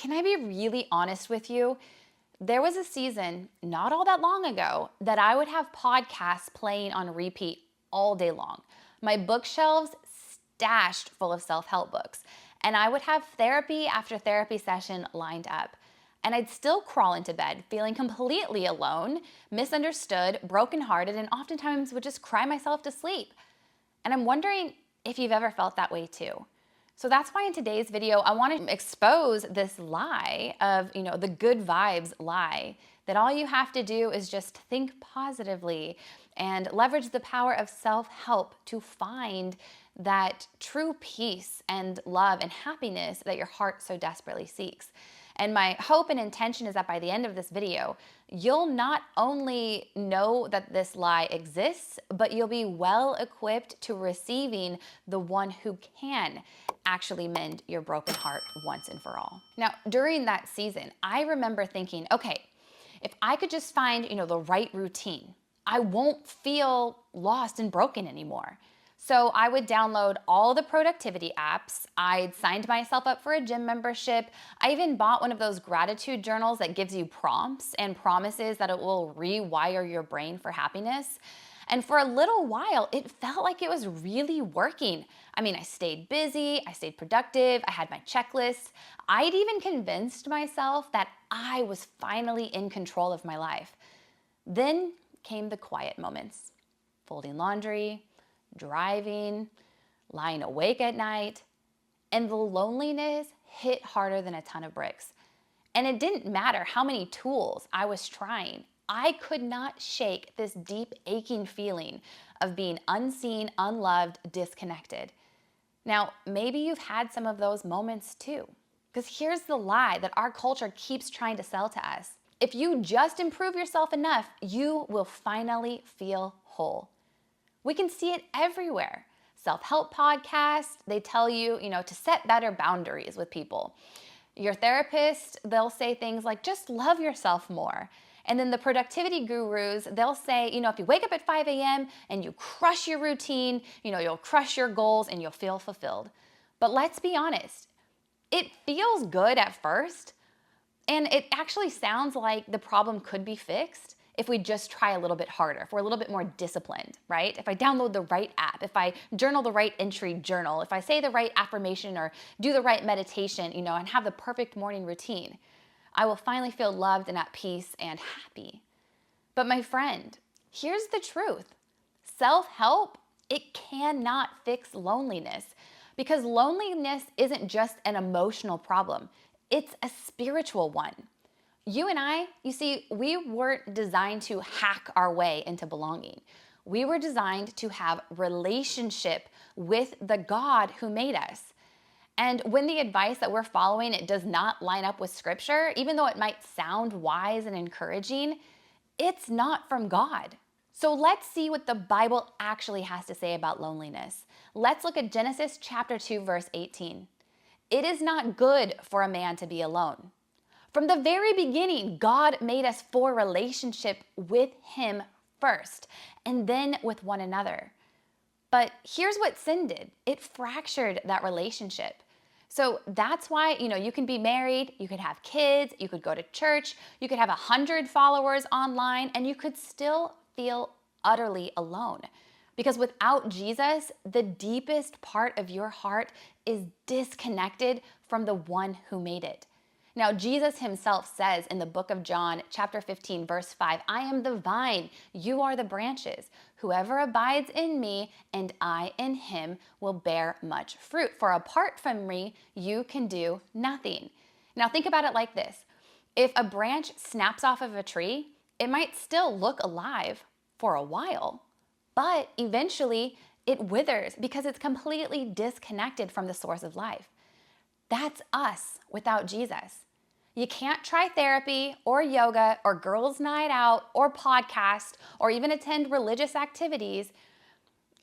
can I be really honest with you? There was a season not all that long ago that I would have podcasts playing on repeat all day long. My bookshelves stashed full of self-help books, and I would have therapy after therapy session lined up. And I'd still crawl into bed feeling completely alone, misunderstood, brokenhearted, and oftentimes would just cry myself to sleep. And I'm wondering if you've ever felt that way too. So that's why in today's video, I want to expose this lie of, the good vibes lie, that all you have to do is just think positively and leverage the power of self-help to find that true peace and love and happiness that your heart so desperately seeks. And my hope and intention is that by the end of this video, you'll not only know that this lie exists, but you'll be well equipped to receiving the one who can actually mend your broken heart once and for all. Now, during that season, I remember thinking, okay, if I could just find, the right routine, I won't feel lost and broken anymore. So I would download all the productivity apps. I'd signed myself up for a gym membership. I even bought one of those gratitude journals that gives you prompts and promises that it will rewire your brain for happiness. And for a little while, it felt like it was really working. I mean, I stayed busy, I stayed productive, I had my checklist. I'd even convinced myself that I was finally in control of my life. Then came the quiet moments. Folding laundry, driving, lying awake at night, and the loneliness hit harder than a ton of bricks. And it didn't matter how many tools I was trying. I could not shake this deep aching feeling of being unseen, unloved, disconnected. Now, maybe you've had some of those moments too. Because here's the lie that our culture keeps trying to sell to us. If you just improve yourself enough, you will finally feel whole. We can see it everywhere. Self-help podcasts, they tell you, to set better boundaries with people. Your therapist, they'll say things like, just love yourself more. And then the productivity gurus, they'll say, if you wake up at 5 a.m. and you crush your routine, you'll crush your goals and you'll feel fulfilled. But let's be honest, it feels good at first, and it actually sounds like the problem could be fixed if we just try a little bit harder, if we're a little bit more disciplined, right? If I download the right app, if I journal the right entry journal, if I say the right affirmation or do the right meditation, and have the perfect morning routine, I will finally feel loved and at peace and happy. But my friend, here's the truth. Self-help, it cannot fix loneliness, because loneliness isn't just an emotional problem. It's a spiritual one. You and I, you see, we weren't designed to hack our way into belonging. We were designed to have relationship with the God who made us. And when the advice that we're following, it does not line up with scripture, even though it might sound wise and encouraging, it's not from God. So let's see what the Bible actually has to say about loneliness. Let's look at Genesis chapter 2, verse 18. It is not good for a man to be alone. From the very beginning, God made us for relationship with Him first, and then with one another. But here's what sin did. It fractured that relationship. So that's why, you can be married, you could have kids, you could go to church, you could have 100 followers online, and you could still feel utterly alone. Because without Jesus, the deepest part of your heart is disconnected from the one who made it. Now, Jesus himself says in the book of John, chapter 15, verse 5, I am the vine, you are the branches. Whoever abides in me and I in him will bear much fruit. For apart from me, you can do nothing. Now, think about it like this. If a branch snaps off of a tree, it might still look alive for a while, but eventually it withers because it's completely disconnected from the source of life. That's us without Jesus. You can't try therapy or yoga or girls' night out or podcast or even attend religious activities.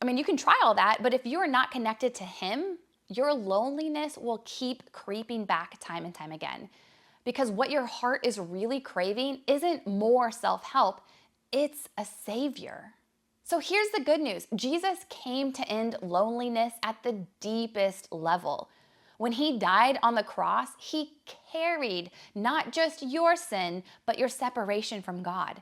I mean, you can try all that, but if you're not connected to Him, your loneliness will keep creeping back time and time again. Because what your heart is really craving isn't more self-help, it's a Savior. So here's the good news. Jesus came to end loneliness at the deepest level. When he died on the cross, he carried not just your sin, but your separation from God.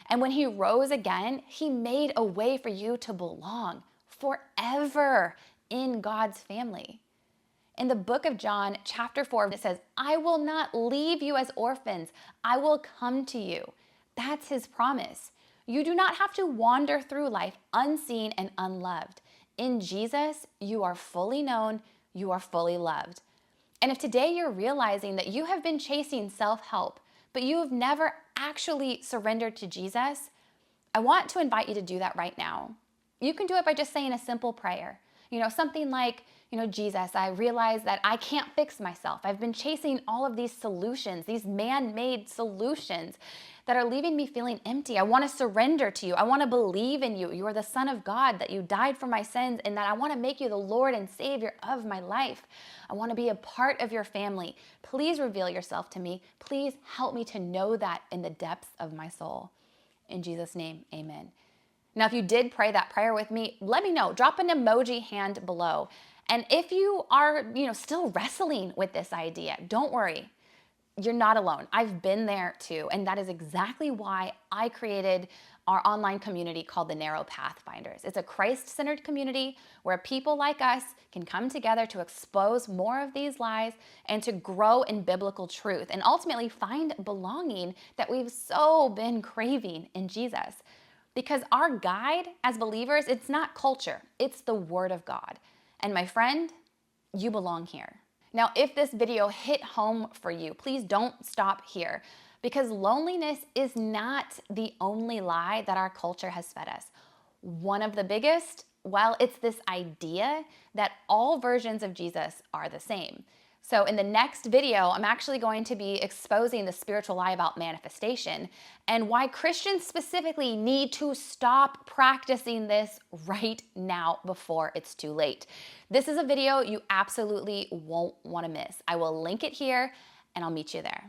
And when he rose again, he made a way for you to belong forever in God's family. In the book of John, chapter 4, it says, I will not leave you as orphans. I will come to you. That's his promise. You do not have to wander through life unseen and unloved. In Jesus, you are fully known, you are fully loved. And if today you're realizing that you have been chasing self-help, but you have never actually surrendered to Jesus, I want to invite you to do that right now. You can do it by just saying a simple prayer. Something like, Jesus, I realize that I can't fix myself. I've been chasing all of these solutions, these man-made solutions that are leaving me feeling empty. I want to surrender to you. I want to believe in you. You are the Son of God, that you died for my sins, and that I want to make you the Lord and Savior of my life. I want to be a part of your family. Please reveal yourself to me. Please help me to know that in the depths of my soul. In Jesus' name, amen. Now, if you did pray that prayer with me, let me know. Drop an emoji hand below. And if you are, still wrestling with this idea, don't worry. You're not alone. I've been there too. And that is exactly why I created our online community called the Narrow Pathfinders. It's a Christ-centered community where people like us can come together to expose more of these lies and to grow in biblical truth and ultimately find belonging that we've so been craving in Jesus. Because our guide as believers, it's not culture, it's the Word of God. And my friend, you belong here. Now, if this video hit home for you, please don't stop here, because loneliness is not the only lie that our culture has fed us. One of the biggest, well, it's this idea that all versions of Jesus are the same. So in the next video, I'm actually going to be exposing the spiritual lie about manifestation and why Christians specifically need to stop practicing this right now before it's too late. This is a video you absolutely won't want to miss. I will link it here and I'll meet you there.